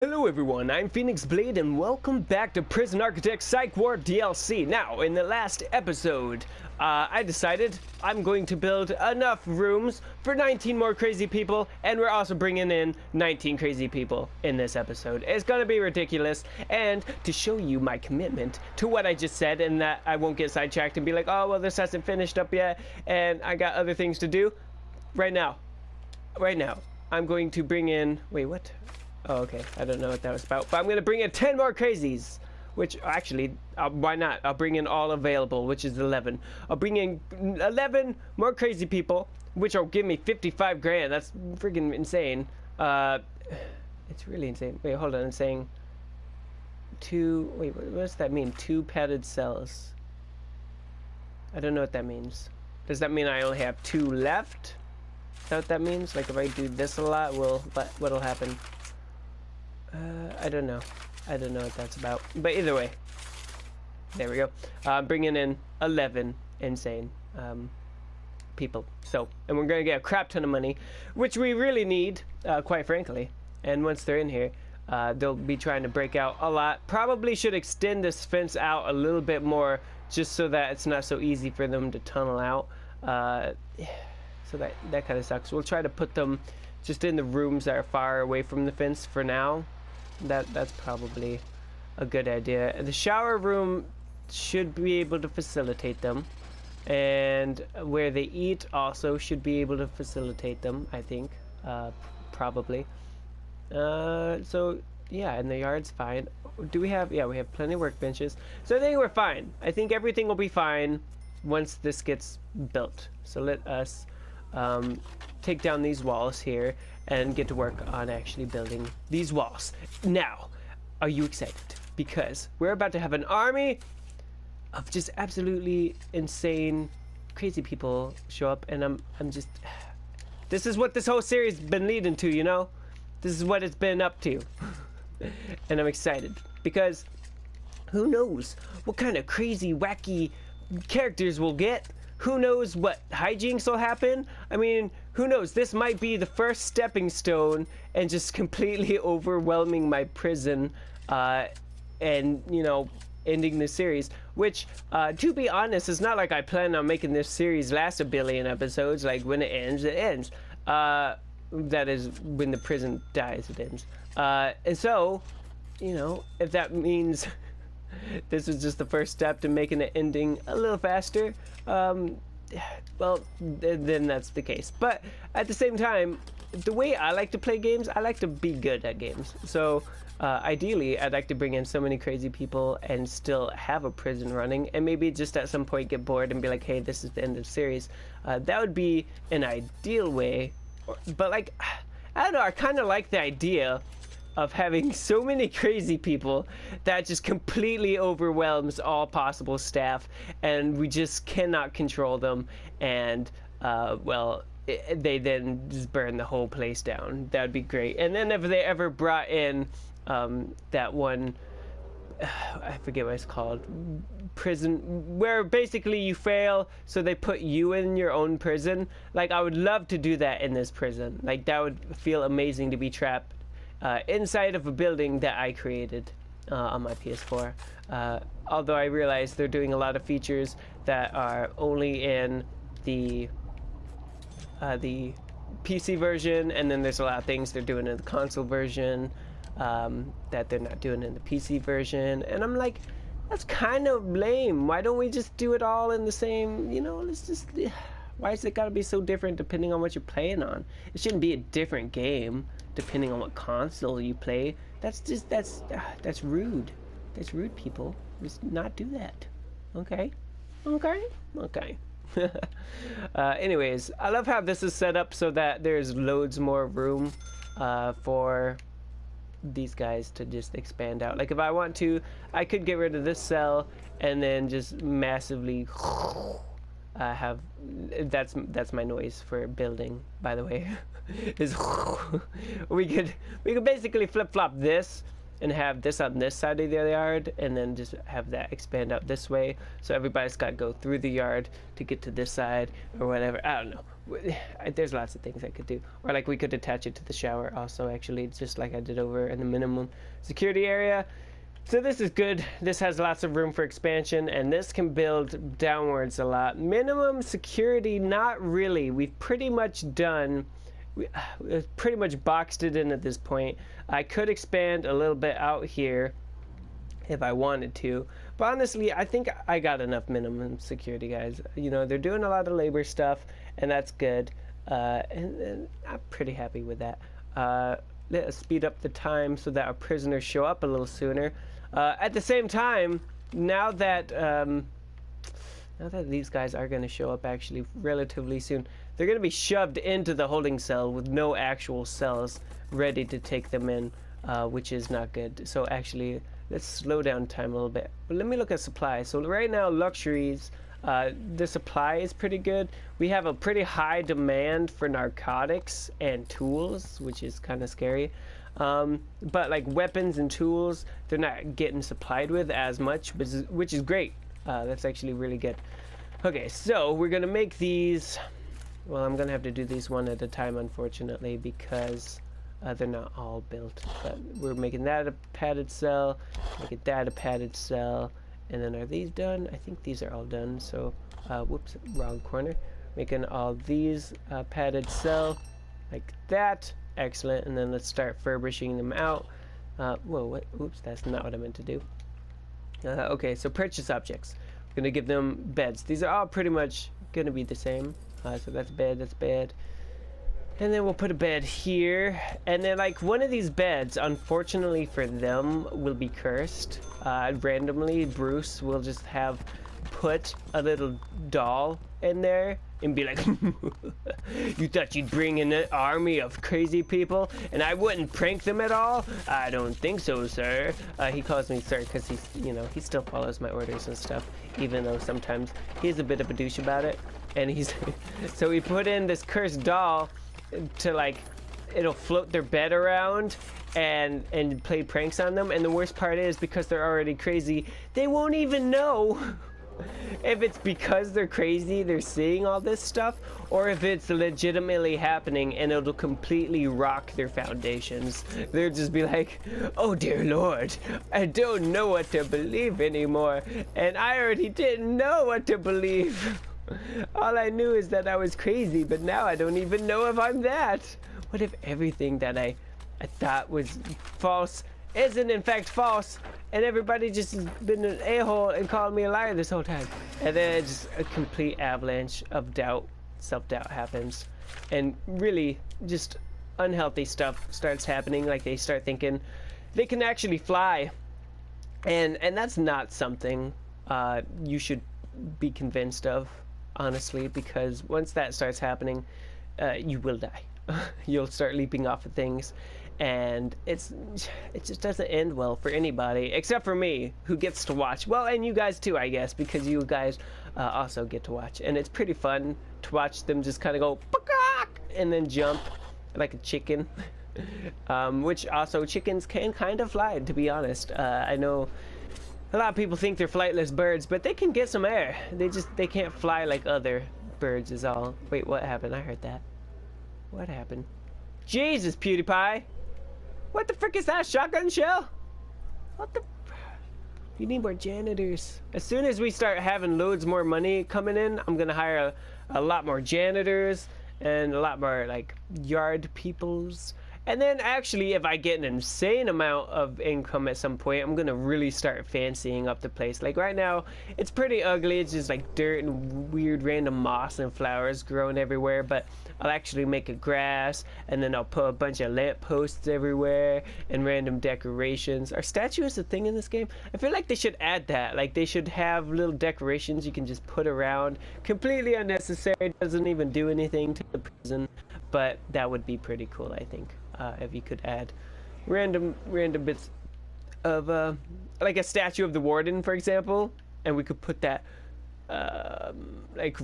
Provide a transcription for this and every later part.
Hello everyone, I'm Phoenix Blade and welcome back to Prison Architect Psych Ward DLC. Now, in the last episode, I decided I'm going to build enough rooms for 19 more crazy people, and we're also bringing in 19 crazy people in this episode. It's gonna be ridiculous, and to show you my commitment to what I just said and that I won't get sidetracked and be like, oh, well, this hasn't finished up yet, and I got other things to do, right now, I'm going to bring in, wait, what? Oh, okay. I don't know what that was about. But I'm going to bring in 10 more crazies. Which, actually, why not? I'll bring in all available, which is 11. I'll bring in 11 more crazy people, which will give me 55 grand. That's freaking insane. It's really insane. Wait, hold on. I'm saying two... Wait, what does that mean? 2 padded cells. I don't know what that means. Does that mean I only have 2 left? Is that what that means? Like, if I do this a lot, what'll happen? I don't know. I don't know what that's about. But either way, there we go. Bringing in 11 insane people. So, and we're going to get a crap ton of money, which we really need, quite frankly. And once they're in here, they'll be trying to break out a lot. Probably should extend this fence out a little bit more, just so that it's not so easy for them to tunnel out. So that kind of sucks. We'll try to put them just in the rooms that are far away from the fence for now. That's probably a good idea. The shower room should be able to facilitate them, and where they eat also should be able to facilitate them, I think, probably. So yeah, and the yard's fine. Do we have? Yeah, we have plenty of workbenches, so I think we're fine. I think everything will be fine once this gets built. So let us take down these walls here and get to work on actually building these walls. Now, are you excited? Because we're about to have an army of just absolutely insane, crazy people show up, and I'm just... This is what this whole series has been leading to, you know? This is what it's been up to. And I'm excited, because who knows what kind of crazy, wacky characters we'll get? Who knows what hijinks will happen? I mean, who knows? This might be the first stepping stone and just completely overwhelming my prison and, you know, ending the series. Which, to be honest, it's not like I plan on making this series last a billion episodes. Like, when it ends, it ends. That is, when the prison dies, it ends. And so, you know, if that means... this is just the first step to making the ending a little faster, well, then that's the case. But at the same time, the way I like to play games, I like to be good at games. So ideally, I'd like to bring in so many crazy people and still have a prison running, and maybe just at some point get bored and be like, hey, this is the end of the series. That would be an ideal way. But like, I don't know, I kind of like the idea of having so many crazy people that just completely overwhelms all possible staff, and we just cannot control them, and well, they then just burn the whole place down. That would be great. And then if they ever brought in that one, I forget what it's called, prison, where basically you fail, so they put you in your own prison. Like, I would love to do that in this prison. Like, that would feel amazing, to be trapped inside of a building that I created on my PS4. Although I realize they're doing a lot of features that are only in the PC version, and then there's a lot of things they're doing in the console version that they're not doing in the PC version. And I'm like, that's kind of lame. Why don't we just do it all in the same, you know, let's just... Why is it gotta be so different depending on what you're playing on? It shouldn't be a different game depending on what console you play. That's just, that's rude. That's rude, people. Just not do that. Okay? Okay? Okay. Anyways, I love how this is set up so that there's loads more room for these guys to just expand out. Like, if I want to, I could get rid of this cell and then just massively have... That's my noise for building, by the way. Is we could basically flip-flop this and have this on this side of the yard, and then just have that expand out this way, so everybody's got to go through the yard to get to this side or whatever. I don't know. There's lots of things I could do. Or like we could attach it to the shower also, actually, just like I did over in the minimum security area. So this is good. This has lots of room for expansion, and this can build downwards a lot. Minimum security, not really. We've pretty much done, we've pretty much boxed it in at this point. I could expand a little bit out here if I wanted to, but honestly, I think I got enough minimum security, guys. You know, they're doing a lot of labor stuff, and that's good, and I'm pretty happy with that. Let us speed up the time so that our prisoners show up a little sooner. At the same time, now that these guys are going to show up actually relatively soon, they're going to be shoved into the holding cell with no actual cells ready to take them in, which is not good. So actually, let's slow down time a little bit. But let me look at supply. So right now, luxuries, the supply is pretty good. We have a pretty high demand for narcotics and tools, which is kind of scary. But like weapons and tools, they're not getting supplied with as much, which is great. That's actually really good. Okay, so we're gonna make these. Well, I'm gonna have to do these one at a time, unfortunately, because they're not all built. But we're making that a padded cell, making that a padded cell, and then are these done? I think these are all done. So, whoops, wrong corner. Making all these padded cell like that. Excellent. And then let's start furbishing them out. Whoa, what? Oops, that's not what I meant to do. Okay, so purchase objects. We're gonna give them beds. These are all pretty much gonna be the same. So that's bed, that's bed. And then we'll put a bed here. And then like one of these beds, unfortunately for them, will be cursed. Randomly, Bruce will just have put a little doll in there and be like, you thought you'd bring in an army of crazy people and I wouldn't prank them at all? I don't think so, sir. He calls me sir because he's, you know, he still follows my orders and stuff, even though sometimes he's a bit of a douche about it. And he's, so we put in this cursed doll to like, it'll float their bed around and play pranks on them. And the worst part is, because they're already crazy, they won't even know if it's because they're crazy, they're seeing all this stuff, or if it's legitimately happening and it'll completely rock their foundations. They'll just be like, oh dear Lord, I don't know what to believe anymore, and I already didn't know what to believe. All I knew is that I was crazy, but now I don't even know if I'm that. What if everything that I thought was false isn't in fact false, and everybody just has been an a-hole and called me a liar this whole time? And then just a complete avalanche of doubt, self-doubt happens, and really just unhealthy stuff starts happening. Like they start thinking they can actually fly, and that's not something you should be convinced of, honestly, because once that starts happening, you will die. You'll start leaping off of things, and it just doesn't end well for anybody except for me, who gets to watch. Well, and you guys too, I guess, because you guys also get to watch, and it's pretty fun to watch them just kind of go and then jump like a chicken. Which also, chickens can kind of fly, to be honest. I know a lot of people think they're flightless birds, but they can get some air. They can't fly like other birds is all. Wait, what happened? I heard that. What happened? Jesus, PewDiePie! What the frick is that? Shotgun shell? What the? You need more janitors. As soon as we start having loads more money coming in, I'm gonna hire a lot more janitors and a lot more like yard peoples. And then actually, if I get an insane amount of income at some point, I'm gonna really start fancying up the place. Like right now, it's pretty ugly. It's just like dirt and weird random moss and flowers growing everywhere. But I'll actually make it grass, and then I'll put a bunch of lamp posts everywhere and random decorations. Are statues a thing in this game? I feel like they should add that. Like they should have little decorations you can just put around. Completely unnecessary. Doesn't even do anything to the prison, but that would be pretty cool, I think. If you could add random bits of like a statue of the warden, for example, and we could put that like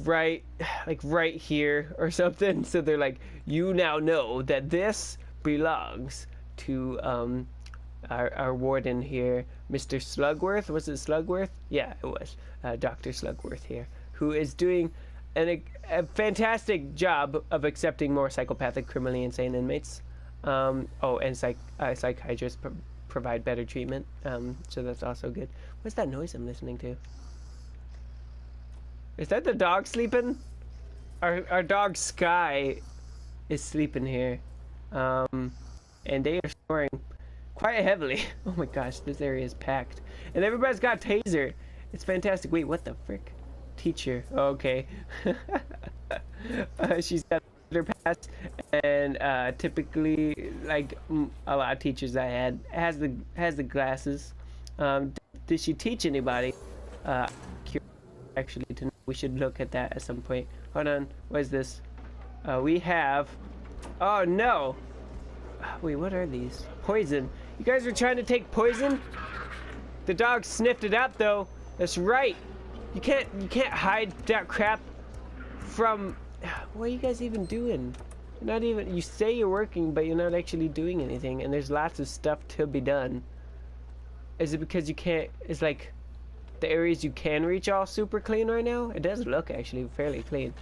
right here or something, so they're like, you now know that this belongs to our warden here, Mr. Slugworth. Was it Slugworth? Yeah, it was. Dr. Slugworth here, who is doing a fantastic job of accepting more psychopathic, criminally insane inmates. Oh, and psychiatrists provide better treatment. So that's also good. What's that noise I'm listening to? Is that the dog sleeping? Our dog Sky is sleeping here. And they are snoring quite heavily. Oh my gosh, this area is packed. And everybody's got taser. It's fantastic. Wait, what the frick? Teacher. Oh, okay. She's got her pass, and typically, like a lot of teachers I had, has the glasses. Did she teach anybody? Actually, we should look at that at some point. Hold on. What is this? We have. Oh no! Wait, what are these? Poison. You guys are trying to take poison? The dog sniffed it out though. That's right. You can't hide that crap from. What are you guys even doing? You're not even. You say you're working, but you're not actually doing anything. And there's lots of stuff to be done. Is it because you can't? It's like the areas you can reach all super clean right now. It does look actually fairly clean.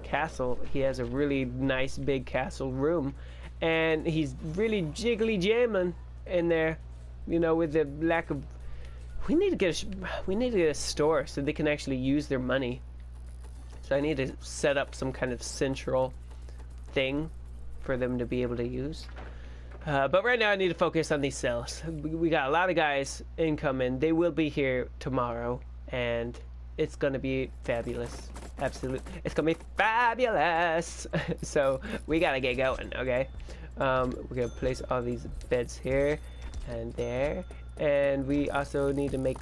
Castle. He has a really nice big castle room. And he's really jiggly jamming in there, you know, with the lack of. We need to get a store so they can actually use their money. So I need to set up some kind of central thing for them to be able to use. But right now I need to focus on these cells. We got a lot of guys incoming. They will be here tomorrow, and it's gonna be fabulous. Absolutely, it's gonna be fabulous. So we gotta get going, okay? We're gonna place all these beds here and there, and we also need to make.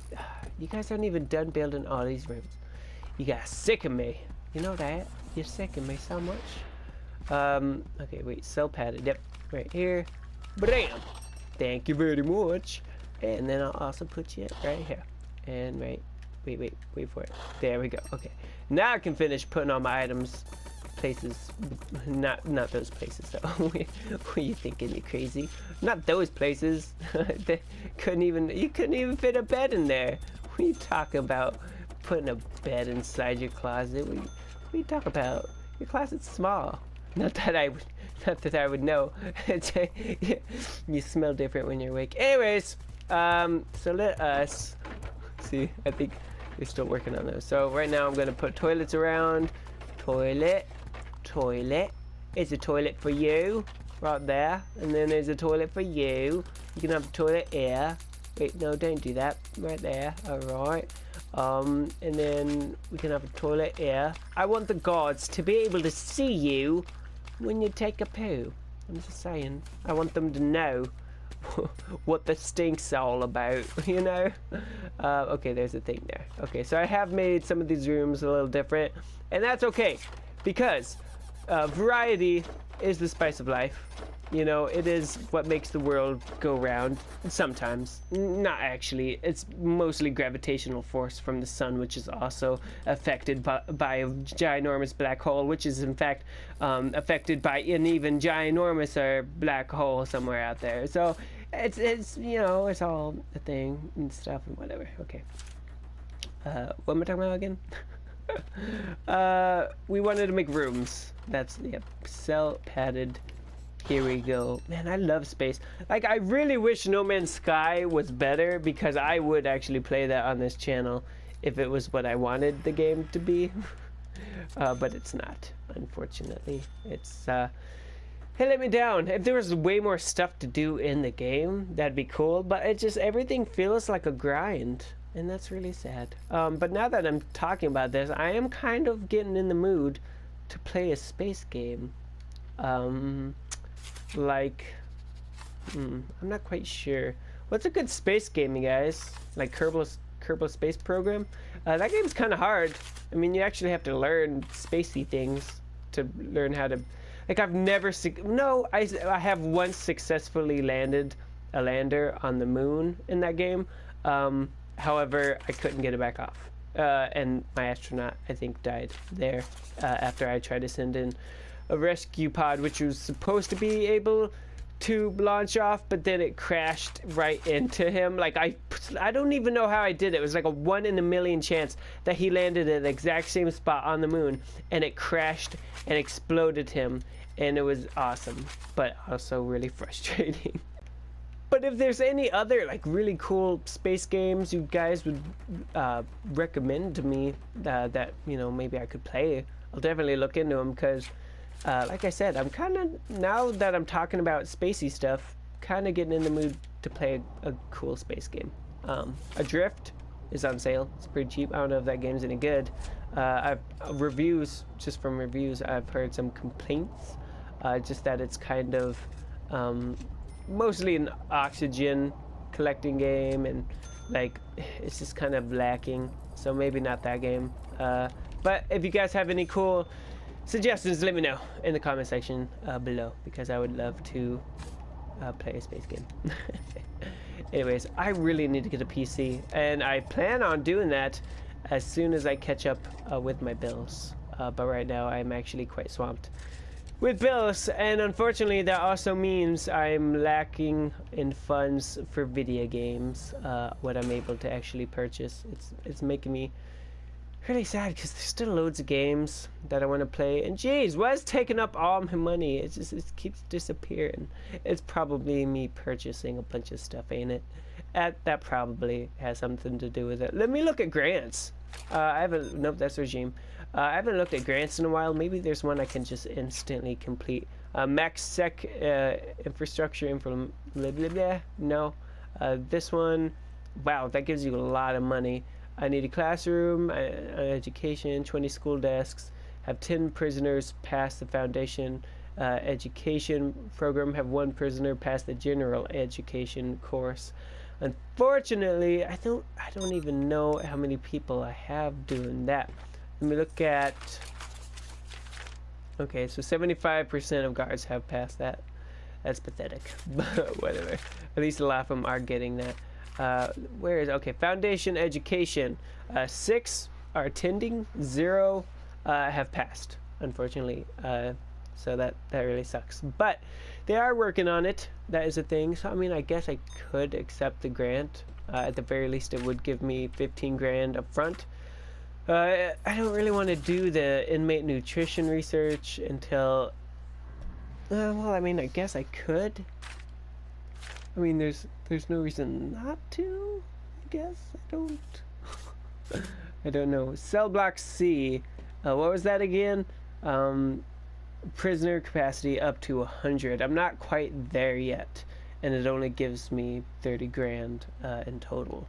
You guys aren't even done building all these rooms. You guys sick of me. You know that? You're sick of me so much. Okay, wait. Cell padded. Yep, right here. Bam. Thank you very much. And then I'll also put you right here. And right. Wait for it. There we go. Okay. Now I can finish putting all my items. Places, not those places though. Were you thinking you're crazy? Not those places. They couldn't even. You couldn't even fit a bed in there. What are you talking about? Putting a bed inside your closet? What are you talking about? Your closet's small. Not that I would know. You smell different when you're awake. Anyways, so let us see. I think we're still working on those. So right now I'm gonna put toilets around. Toilet. It's a toilet for you right there, and then there's a toilet for you. You can have a toilet here. Wait, no, don't do that. Right there. All right. And then we can have a toilet here. I want the guards to be able to see you when you take a poo. I'm just saying. I want them to know what the stink's all about, you know? Okay, there's a thing there. Okay, so I have made some of these rooms a little different, and that's okay, because variety is the spice of life. You know, it is what makes the world go round. Sometimes. Not actually. It's mostly gravitational force from the sun, which is also affected by a ginormous black hole, which is in fact affected by an even ginormouser black hole somewhere out there. So it's you know, it's all a thing and stuff and whatever. Okay. What am I talking about again? We wanted to make rooms. That's, yep, cell padded. Here we go. Man, I love space. Like, I really wish No Man's Sky was better, because I would actually play that on this channel if it was what I wanted the game to be. But it's not, unfortunately. It's, it let me down. If there was way more stuff to do in the game, that'd be cool. But it just, everything feels like a grind. And that's really sad. But now that I'm talking about this, I am kind of getting in the mood to play a space game. Like, I'm not quite sure. What's a good space game, you guys? Like Kerbal Space Program? That game's kind of hard. I mean, you actually have to learn spacey things to learn how to. Like, I've never. I have once successfully landed a lander on the moon in that game. However, I couldn't get it back off. And my astronaut, I think, died there after I tried to send in a rescue pod, which was supposed to be able tube launch off, but then it crashed right into him. Like I don't even know how I did it. It was like a 1 in a million chance that he landed at the exact same spot on the moon, and it crashed and exploded him, and it was awesome, but also really frustrating. But if there's any other like really cool space games you guys would recommend to me that you know maybe I could play, I'll definitely look into them, because like I said, I'm kind of, now that I'm talking about spacey stuff, kind of getting in the mood to play a cool space game. Adrift is on sale. It's pretty cheap. I don't know if that game's any good. Just from reviews, I've heard some complaints, just that it's kind of mostly an oxygen collecting game, and like it's just kind of lacking, so maybe not that game. But if you guys have any cool suggestions, let me know in the comment section below, because I would love to play a space game. Anyways, I really need to get a PC, and I plan on doing that as soon as I catch up with my bills, but right now I'm actually quite swamped with bills, and unfortunately that also means I'm lacking in funds for video games, what I'm able to actually purchase. It's making me really sad, because there's still loads of games that I want to play, and geez, what's taking up all my money? It keeps disappearing. It's probably me purchasing a bunch of stuff, ain't it? That probably has something to do with it. Let me look at grants. Nope, that's Regime. I haven't looked at grants in a while. Maybe there's one I can just instantly complete. Max Sec infrastructure blah, blah, blah. No. This one, wow, that gives you a lot of money. I need a classroom, education, 20 school desks, have 10 prisoners pass the foundation education program, have 1 prisoner pass the general education course. Unfortunately, I don't even know how many people I have doing that. Let me look at, okay, so 75% of guards have passed that. That's pathetic, but whatever. At least a lot of them are getting that. Where is, okay, foundation education, 6 are attending, 0 have passed, unfortunately, so that really sucks, but they are working on it. That is a thing. So I mean, I guess I could accept the grant. At the very least it would give me 15 grand up front. I don't really want to do the inmate nutrition research until well, I mean, I guess I could. I mean, there's no reason not to, I guess. I don't know. Cell block C, what was that again? Prisoner capacity up to 100. I'm not quite there yet, and it only gives me 30 grand in total.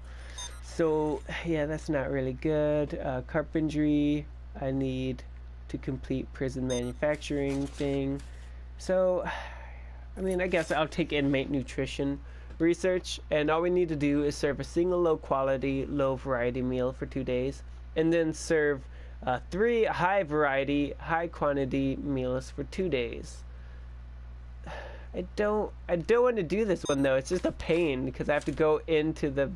So yeah, that's not really good. Carpentry, I need to complete prison manufacturing thing. So I mean, I guess I'll take inmate nutrition research, and all we need to do is serve a single low quality, low variety meal for 2 days, and then serve 3 high variety, high quantity meals for 2 days. I don't want to do this one though. It's just a pain, because I have to go into the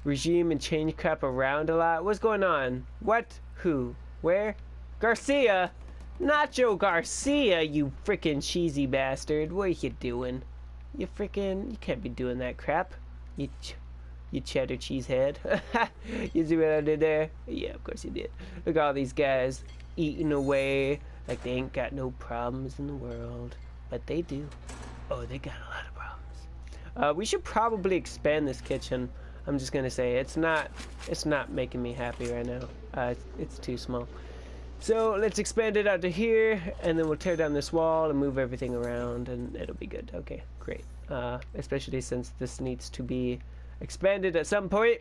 regime and change crap around a lot. What's going on? What? Who? Where? Garcia! Nacho Garcia, you freaking cheesy bastard. What are you doing? You can't be doing that crap. You cheddar cheese head. You see what I did there? Yeah, of course you did. Look at all these guys eating away like they ain't got no problems in the world. But they do. Oh, they got a lot of problems. We should probably expand this kitchen. I'm just gonna say it's not making me happy right now. It's too small. So let's expand it out to here, and then we'll tear down this wall and move everything around, and it'll be good. Okay, great. Especially since this needs to be expanded at some point.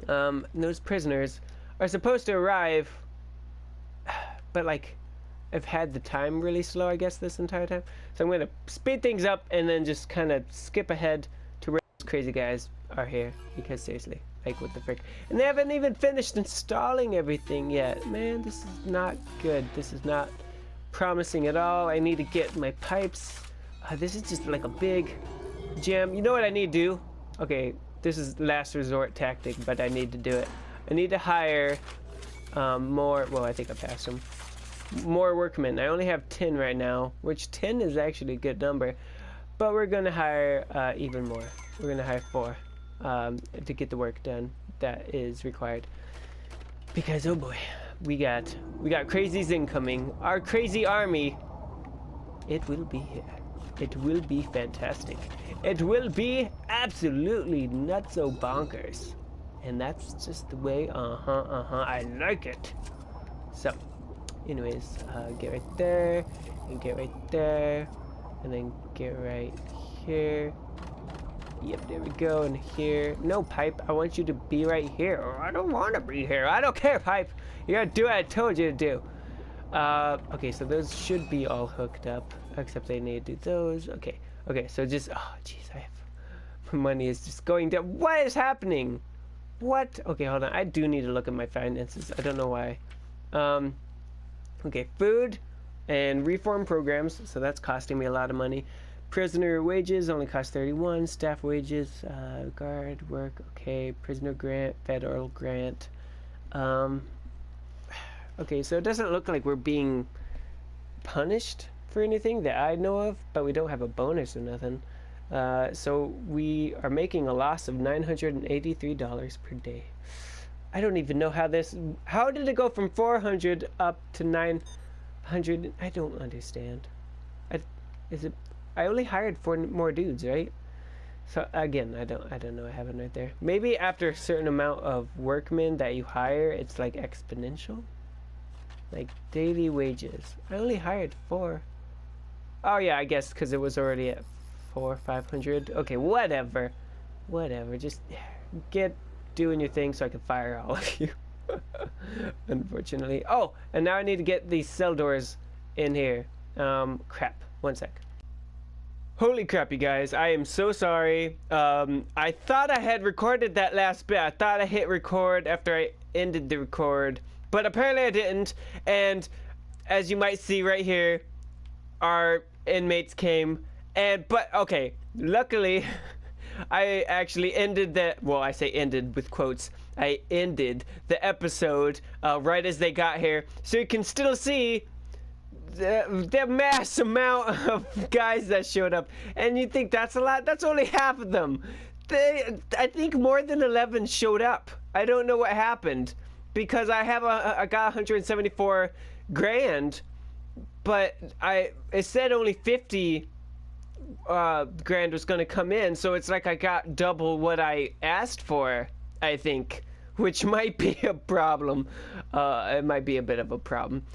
Those prisoners are supposed to arrive, but like I've had the time really slow, I guess, this entire time. So I'm gonna speed things up and then just kind of skip ahead to where those crazy guys are here, because seriously, like, what the frick? And they haven't even finished installing everything yet. Man, this is not good. This is not promising at all. I need to get my pipes. This is just like a big jam. You know what I need to do? Okay, this is last resort tactic, but I need to do it. I need to hire more, well, I think I passed them. More workmen. I only have 10 right now, which 10 is actually a good number. but we're gonna hire even more. We're gonna hire 4 to get the work done that is required. Because oh boy, we got crazies incoming. Our crazy army. It will be here. It will be fantastic. It will be absolutely nutso bonkers. And that's just the way, I like it. So, anyways, get right there, and get right there, and then get right here. Yep, there we go, and here. No, Pipe, I want you to be right here. Or I don't want to be here. I don't care, Pipe. You gotta do what I told you to do. Okay, so those should be all hooked up, except they need to do those. Okay, so just, oh, jeez, my money is just going down. What is happening? What? Okay, hold on. I do need to look at my finances. I don't know why. Okay, food and reform programs. So that's costing me a lot of money. Prisoner wages only cost 31. Staff wages, guard work. Okay, prisoner grant, federal grant. Okay, so it doesn't look like we're being punished for anything that I know of, but we don't have a bonus or nothing. So we are making a loss of $983 per day. I don't even know how did it go from 400 up to 900? I don't understand. I only hired 4 more dudes, right? So again, I don't know. I have it right there. Maybe after a certain amount of workmen that you hire, it's like exponential. Like daily wages. I only hired 4. Oh yeah, I guess because it was already at 500. Okay, whatever. Just get doing your thing so I can fire all of you. Unfortunately. Oh, and now I need to get these cell doors in here. Crap. One sec. Holy crap, you guys. I am so sorry. I thought I had recorded that last bit. I thought I hit record after I ended the record, but apparently I didn't. And as you might see right here, our inmates came. But okay, luckily I actually ended that, well, I say ended with quotes. I ended the episode right as they got here, so you can still see the mass amount of guys that showed up. And you think that's a lot? That's only half of them. I think more than 11 showed up. I don't know what happened, because I got 174 grand, but it said only 50 grand was going to come in, so it's like I got double what I asked for, I think, which might be a problem. It might be a bit of a problem.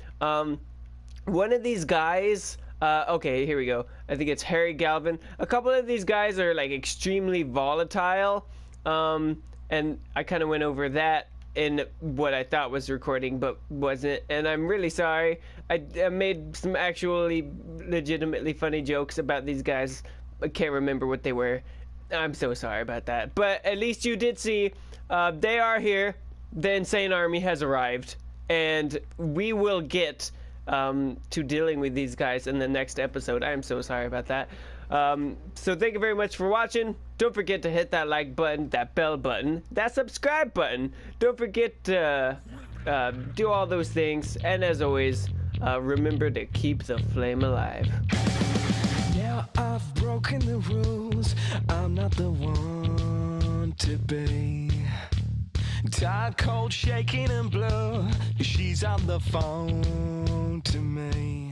One of these guys, okay, here we go. I think it's Harry Galvin. A couple of these guys are like extremely volatile, and I kind of went over that in what I thought was recording but wasn't, and I'm really sorry. I made some actually legitimately funny jokes about these guys. I can't remember what they were. I'm so sorry about that, but at least you did see they are here. The Insane Army has arrived, and we will get to dealing with these guys in the next episode. I'm so sorry about that. So thank you very much for watching. Don't forget to hit that like button, that bell button, that subscribe button. Don't forget to do all those things. And as always, remember to keep the flame alive. Now I've broken the rules. I'm not the one to be. Tired, cold, shaking and blue. She's on the phone to me.